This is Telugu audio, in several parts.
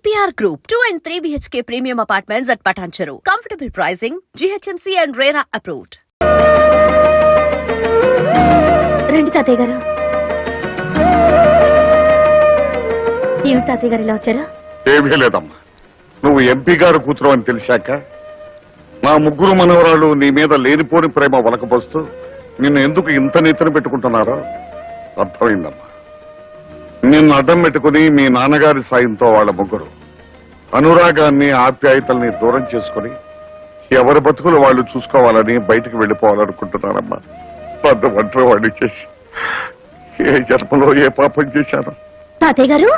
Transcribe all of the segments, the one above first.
EPR Group, 2 and 3 BHK premium apartments at Patancheru. Comfortable pricing, GHMC and RERA approved. రండి తాతయ్య గారు. ఏమి తాతయ్య గారు ఇలా వచ్చారు? ఏమీ లేదమ్మా, నువ్వు ఎంపీ గారు కూతురు అని తెలిసాక నా ముగ్గురు మనవరాళ్ళు నీ మీద లేనిపోని ప్రేమ వలకపోస్తూ నిన్ను ఎందుకు ఇంత నెత్తిన పెట్టుకుంటున్నారో అర్థమైందమ్మా. నిన్ను అడ్డం పెట్టుకుని మీ నాన్నగారి సాయంతో వాళ్ళ ముగ్గురు అనురాగాన్ని ఆప్యాయతల్ని దూరం చేసుకుని ఎవరి బతుకులు వాళ్ళు చూసుకోవాలని బయటికి వెళ్లిపోవాలనుకుంటున్నారమ్మా. పెద్ద ఒంటరి వాడిని చేసి ఏ జన్మలో ఏ పాపం చేశాను. తాతయ్య గారు,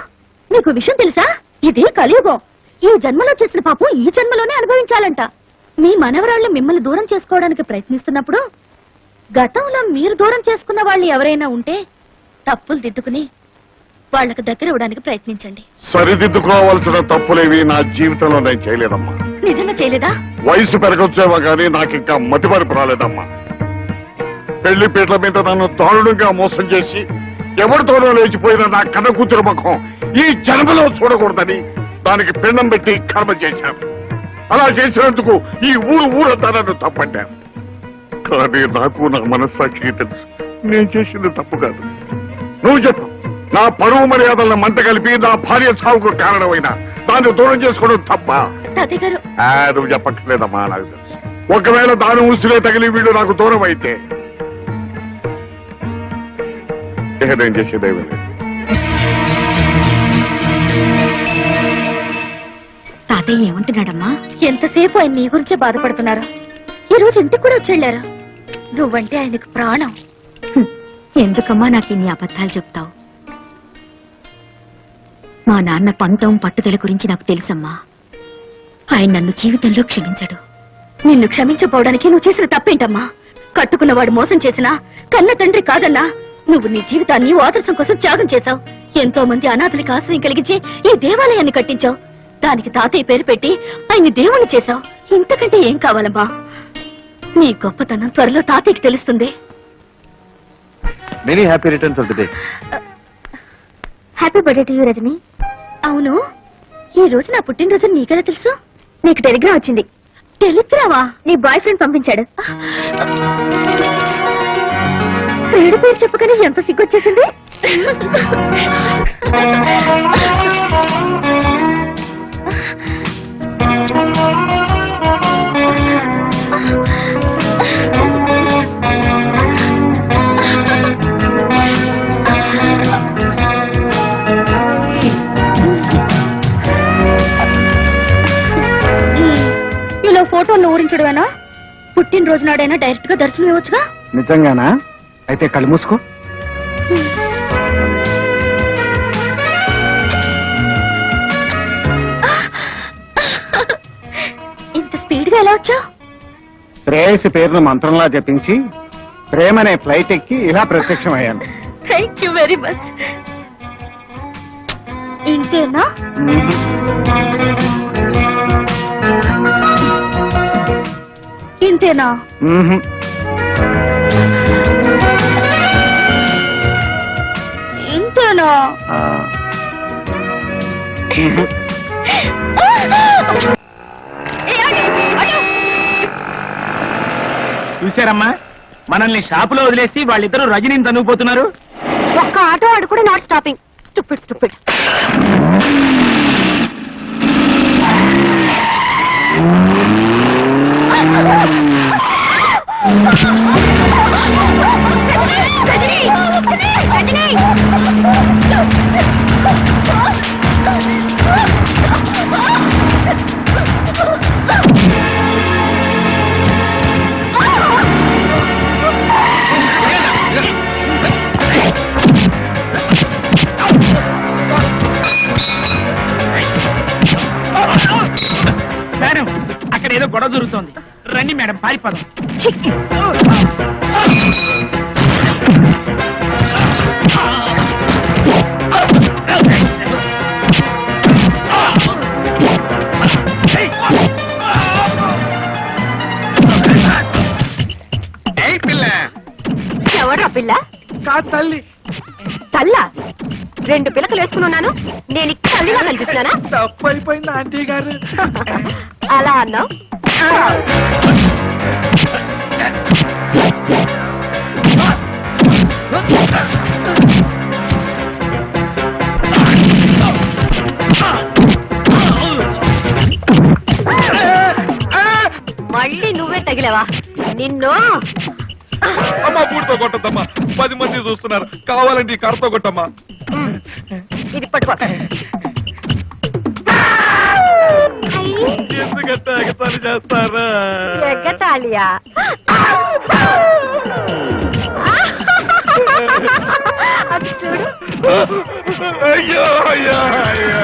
మీకు విషయం తెలుసా? ఇది కలియుగం. ఈ జన్మలో చేసిన పాపం ఈ జన్మలోనే అనుభవించాలంట. మీ మనవరాళ్లు మిమ్మల్ని దూరం చేసుకోవడానికి ప్రయత్నిస్తున్నప్పుడు గతంలో మీరు దూరం చేసుకున్న వాళ్ళు ఎవరైనా ఉంటే తప్పులు దిద్దుకుని వాళ్ళకి దగ్గర ఇవ్వడానికి ప్రయత్నించండి. సరిదిద్దుకోవాల్సిన తప్పులేవి నా జీవితంలో నేను చేయలేదమ్మా. నిజంగా చేయలేదా? వయసు పెరగొచ్చేవా గానీ నాకింకా మతిమరుపు రాలేదమ్మా. పెళ్లి పీటల మీద నన్ను దారుణంగా మోసం చేసి ఎవరితోనో లేచిపోయిన నా కన్న కూతురు ముఖం ఈ జన్మలో చూడకూడదని దానికి పిండం పెట్టి కర్మ చేశాను. అలా చేసినందుకు ఈ ఊరంతా నన్ను తప్పట్టాను. కానీ నాకు నా మనస్సాక్షికి తెలుసు నేను చేసింది తప్పు కాదు. నువ్వు చెప్పు, నా పరువు మర్యాదలను మంట కలిపి నా భార్య చావుకు కారణమైన దాన్ని దూరం చేసుకోవడం తప్ప? నువ్వు చెప్పక్కర్లేదమ్మా, నాకు తెలుసు. ఒకవేళ దాని ఉసిరే తగిలి వీడు నాకు దూరం అయితే నేను చేసేదేమీ లేదు. తాతయ్య ఏమంటున్నాడమ్మా? ఎంతసేపు ఆయన నీ గురించే బాధపడుతున్నారు. ఈ రోజు ఇంటికి కూడా వచ్చేళ్లారు. నువ్వంటే ఆయనకు ప్రాణం. ఎందుకమ్మా నాకు ఇన్ని అబద్ధాలు చెప్తావు? మా నాన్న పంతం పట్టుదల గురించి నాకు తెలుసమ్మా. ఆయన నన్ను జీవితంలో క్షమించడు. నిన్ను క్షమించపోవడానికి నువ్వు చేసిన తప్పేంటమ్మా? కట్టుకున్నవాడు మోసం చేసినా కన్న తండ్రి కాదన్నా నువ్వు నీ జీవితాన్ని ఆదర్శం కోసం త్యాగం చేశావు. ఎంతో మంది అనాథలకి ఆశ్రయం కలిగించి ఈ దేవాలయాన్ని కట్టించావు. దానికి తాతయ్య పేరు పెట్టి ఆయన్ని దేవుని చేశావు. ఇంతకంటే ఏం కావాలమ్మా? నీ గొప్పతనం త్వరలో తాతయ్యకి తెలుస్తుంది. Many happy returns of the day. Happy birthday to you Rajani. అవును, ఈ రోజు నా పుట్టినరోజు నీకెలా తెలుసు? నీకు టెలిగ్రామ్ వచ్చింది. టెలిగ్రామా? నీ బాయ్ ఫ్రెండ్ పంపించాడు. పేరు పేరు చెప్పగానే ఎంత సిగ్గొచ్చేసింది. ఇలా ఫోటోలు ఊరించడమేనా? పుట్టినరోజు నాడైనా డైరెక్ట్ గా దర్శనం ఇవ్వచ్చుగా. నిజంగానా? అయితే కళ్ళు మూసుకో. ఇంత స్పీడ్ గా ఎలా వచ్చావు? ప్రేయసి పేరును మంత్రంలా జపించి ప్రేమనే ఫ్లైట్ ఎక్కి ఇలా ప్రత్యక్షమయ్యాను. Thank you very much. ఇంతేనా? ఇంతేనా? ఇంతేనా? చూశారమ్మా, మనల్ని షాపులో వదిలేసి వాళ్ళిద్దరూ రజనీని తనుకుపోతున్నారు. ఒక్క ఆటో వాడు కూడా not stopping. Stupid stupid. Madam, అక్కడ ఏదో గొడవ జరుగుతోంది. రండి మేడం, పారిపోదాం. ఎవడ్రా పిల్ల? తల్లి. తల్ల? 2 పిలకలు వేసుకున్నాను. నేను ఇక్కడ తల్లిగా కనిపిస్తున్నానా? తప్పు అయిపోయింది ఆంటీ గారు. అలా అన్నావు. మళ్ళీ నువ్వే తగిలేవా? నిన్ను అమ్మా పూడితో కొట్టద్దమ్మా, 10 మంది చూస్తున్నారు. కావాలంటే ఈ కర్రతో కొట్టమ్మా. ఇది పట్టుకో. ఎందుకంటే ఎగతాళి చేస్తారా? ఎగతాళియా? అది చూడు. అయ్యో అయ్యో అయ్యో.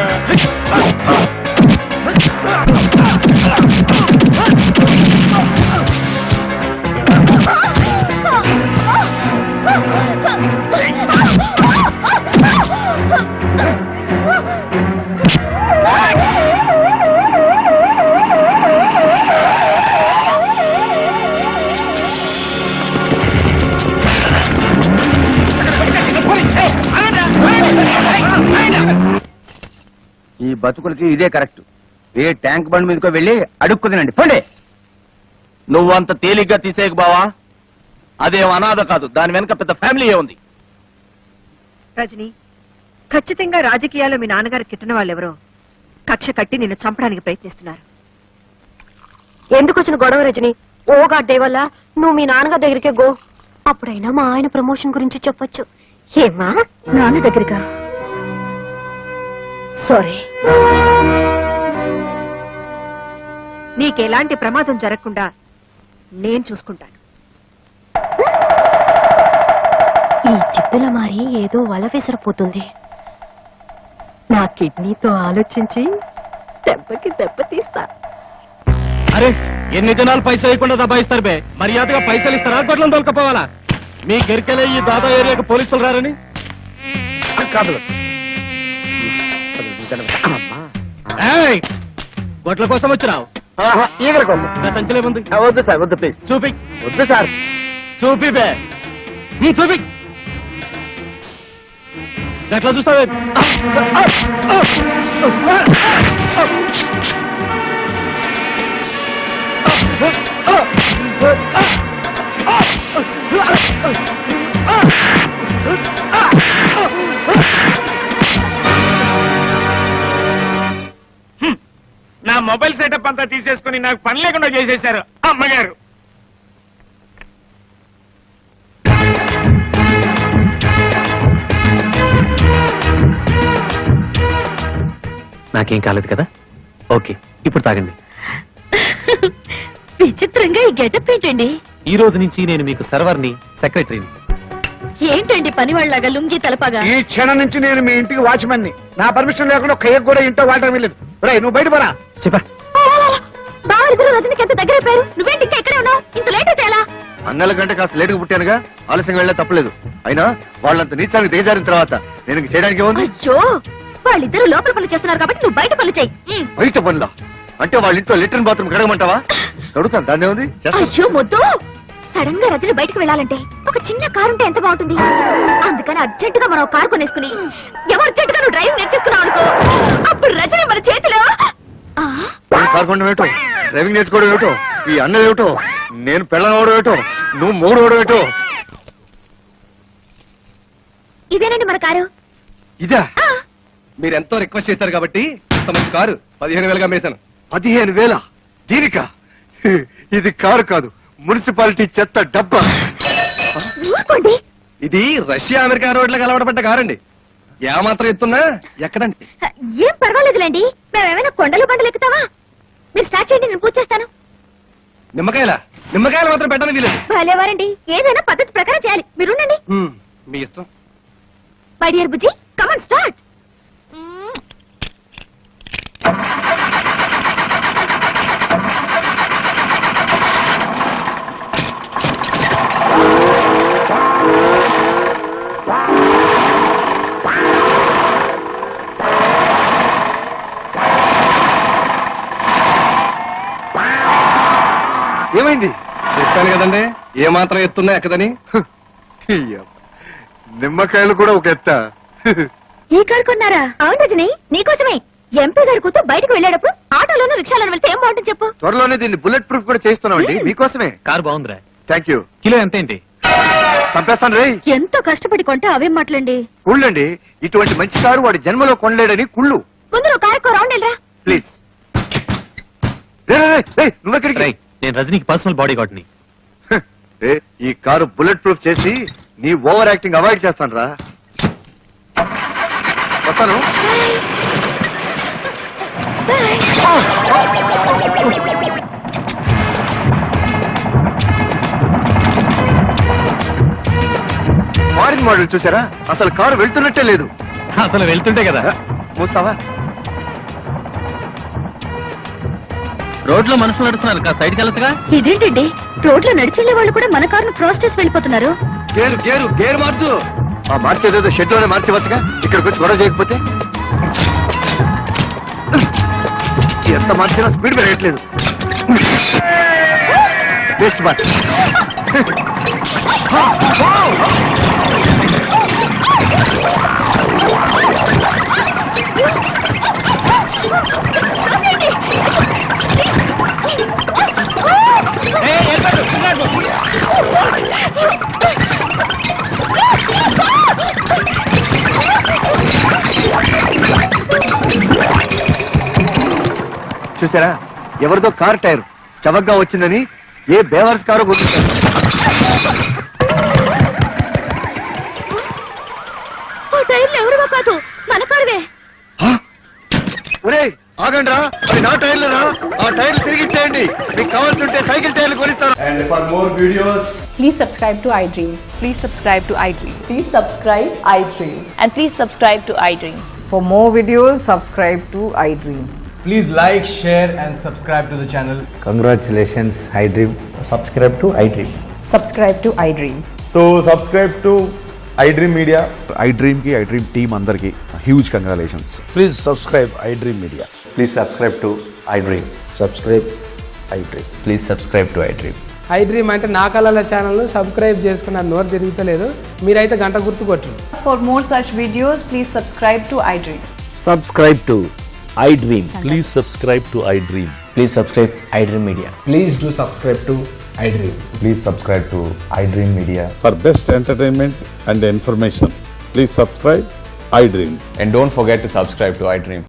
ఈ బతుకులకి ఇదే కరెక్ట్. ఏ ట్యాంక్ బండ్ మీదకో వెళ్ళి అడుక్కు తినండి పోండి. నువ్వంత తేలిగ్గా తీసేయకు బావా. అదేం అనాథ కాదు, దాని వెనక పెద్ద ఫ్యామిలీ ఉంది. రజని, ఖచ్చితంగా రాజకీయాల్లో మీ నాన్నగారు కిట్టిన వాళ్ళెవరో కక్ష కట్టి నిన్ను చంపడానికి ప్రయత్నిస్తున్నారు. ఎందుకు వచ్చిన గొడవ రజని? ఓ గాడ్డే వల్ల నువ్వు మీ నాన్నగారి దగ్గరికే గో. అప్పుడైనా మా ఆయన ప్రమోషన్ గురించి చెప్పొచ్చు. ఏమా? నాన్న దగ్గరగా? సారీ. నీకెలాంటి ప్రమాదం జరగకుండా నేను చూసుకుంటాను. ఈ చిత్తుల మారి ఏదో వల విసిరిపోతుంది. నా కిడ్నీతో ఆలోచించి దెబ్బకి దెబ్బ తీస్తా. అరే ఎన్ని దినాలు పైసలు ఇవ్వకుండా దబాయిస్తారు బే. మర్యాదగా పైసలు ఇస్తారా, గొడ్లను తోలుకపోవాలా? మీ గెరికెలే ఈ దాదా ఏరియాకు పోలీసులు రారని కాదు. గొడ్ల కోసం వచ్చినావు? ఈగల కోసం. సంచలే ఉంది. వద్దు సార్, వద్దు ప్లీజ్. చూపి. వద్దు సార్, చూపి బే. చూపి. ఎట్లా చూస్తావే? నా మొబైల్ సెటప్ అంతా తీసేసుకుని నాకు పని లేకుండా చేసేశారు అమ్మగారు. నాకేం కాలేదు కదా? ఓకే, ఇప్పుడు తాగండి. విచిత్రంగా ఈ గెటప్ ఏంటండి? ఈ రోజు నుంచి నేను మీకు సర్వర్ని, సెక్రటరీని. ఏంటండి పని వాళ్ళగా లుంగి తలపగా? ఈ క్షణం నుంచి నేను మీ ఇంటికి వాచ్మెన్ ని. నా పర్మిషన్ లేకుండా కేక్ కూడా ఇంట్లో వాడటం వెళ్ళలేదు. నువ్వు బయట పోరా. చెప్పా బావరిద్దరు రజనికి ఎంత దగ్గర అయిపోయారు. నువ్వేంటి ఇంకా ఎక్కడే ఉన్నావు? ఇంత లేట్ అయితే ఎలా? అన్నల కంటే కాస్త లేటుగా పుట్టానుగా, ఆలస్యంగా వెళ్ళా తప్పలేదు. అయినా వాళ్ళంత నీచానికి దిగజారిన తర్వాత నేను ఇంక చేయడానికి ఏముంది? అయ్యో, వాళ్ళిద్దరు లోపల పనులు చేస్తున్నారు కాబట్టి నువ్వు బయట పనులు చెయ్యి. బయట పనులా? అంటే వాళ్ళ ఇంట్లో లెట్రిన్ బాత్రూమ్ కడగమంటావా? కడుగుతాను, దాన్ని ఏముంది? అయ్యో మొద్దు, సడన్ గా రజని బయటకు వెళ్ళాలంటే ఒక చిన్న కారు ఉంటే ఎంత బాగుంటుంది. అందుకని అర్జెంట్ గా మనం కారు కొనేసుకుని ఎవరు అర్జెంట్ గా నువ్వు డ్రైవింగ్ నేర్చేసుకున్నావు అనుకో, అప్పుడు రజని మన చేతిలో. కారు కొనడం ఏమిటో, డ్రైవింగ్ నేర్చుకోవడం ఏమిటో, ఈ అన్నది ఏమిటో, నేను పెళ్ళం అవడం ఏమిటో, నువ్వు మూడు అవడం ఏమిటో. ఇదేనండి మన కారు. ఇదా? మీరు ఎంతో రిక్వెస్ట్ చేశారు కాబట్టి ఇంత మంచి కారు 15,000గా మేసాను. 15,000? దీనికా? ఇది కారు కాదు, మున్సిపాలిటీ చెత్త డబ్బా. ఊరుకోండి. ఇది రష్యా అమెరికా రోడ్లకు అలవాటుపడ్డ కారండి. ఏమాత్రం ఎత్తున్నా ఎక్కడండి. ఏం పర్వాలేదులేండి, మేమేమైనా కొండలు బండలు ఎక్కుతావా? మీరు స్టార్ట్ చేయండి, నేను పూజ చేస్తాను. నిమ్మకాయలు మాత్రం పెట్టని వీలేదు. భలేవారండి, ఏదైనా పద్ధతి ప్రకారం చేయాలి. మీరుండండి. మీ ఇష్టం. My dear Bujji, come on start. ఏమైంది? చెప్పాను కదండి, ఏమాత్రం ఎత్తున్నా ఎక్కదని. నిమ్మకాయలు కూడా ఒక ఎత్త. ఈ కారు కొన్నారా? అవును రజని, నీకోసమే. ఎంపీ గారి కూతురు బయటకు వెళ్ళేటప్పుడు ఆటోలోనూ రిక్షాలోనూ వెళ్తే ఏం బాగుంటుంది చెప్పు. త్వరలోనే దీన్ని బుల్లెట్ ప్రూఫ్ కూడా చేస్తున్నామండి మీకోసమే. కారు బాగుందిరా. Thank you. కిలో ఎంత ఏంటి? చంపేస్తాను రే. ఎంతో కష్టపడి కొంటే అవేం మాటలండి. కుళ్ళండి, ఇటువంటి మంచి కారు వాడి జన్మలో కొనలేడని కుళ్ళు. ముందు నువ్వు కారుకో రౌండ్ వెళ్ళరా. ప్లీజ్. నువ్వెక్కడికి? నేను రజనీకి పర్సనల్ బాడీ గార్డ్ ని. ఈ కారు బుల్లెట్ ప్రూఫ్ చేసి నీ ఓవర్ యాక్టింగ్ అవాయిడ్ చేస్తాను రా. వస్తాను. ఫారిన్ మోడల్ చూసారా? అసలు కారు వెళ్తున్నట్టే లేదు. అసలు వెళ్తుంటే కదా. మూస్తావా? రోడ్లో మనుషులు నడుస్తున్నారు, కా సైడ్కి వెళ్ళొచ్చుగా. ఇదేంటండి, రోడ్లో నడిచెళ్లే వాళ్ళు కూడా మన కారును క్రాస్ చేసి వెళ్ళిపోతున్నారు. గేరు మార్చు. ఆ మార్చేదేదో షెడ్ లోనే మార్చవచ్చుగా, ఇక్కడికి వచ్చి గొడవ చేయకపోతే. ఎంత మార్చినా స్పీడ్ పెరగట్లేదు. Best bat. చూసారా, ఎవరిదో కార్ టైర్ చవకగా వచ్చిందని ఏ బేవర్స్ కారు కొట్టించారు. ఎవరివో కాదు, మన కారువే. ఒరే ఆగండి రా, అది నా టైర్లు రా. ఆ టైర్లు తిరిగి ఇచ్చేయండి. మీకు కావాల్సి ఉంటే సైకిల్ టైర్లు కొనిస్తాను. And for more videos, Please subscribe to iDream. Please subscribe to iDream. Please subscribe iDream. And please subscribe to iDream. For more videos, subscribe to iDream. please like, share and subscribe to the channel. Congratulations, iDream. Subscribe to iDream. Subscribe to iDream. So subscribe to iDream Media. iDream team అందరికి huge congratulations. Please subscribe iDream Media. Please subscribe to iDream. Subscribe iDream. Please subscribe to iDream. iDream అంటే నా కళల ఛానల్ సబ్స్క్రైబ్ చేసుకున్న నోరు తిరుగుతలేదు. మీరైతే గంట గుర్తు కొట్టండి. For more such videos, please subscribe to iDream. Subscribe to iDream. Please subscribe to iDream. Please subscribe iDream Media. Please do subscribe to iDream. Please subscribe to iDream Media. For best entertainment and information please subscribe iDream. And don't forget to subscribe to iDream.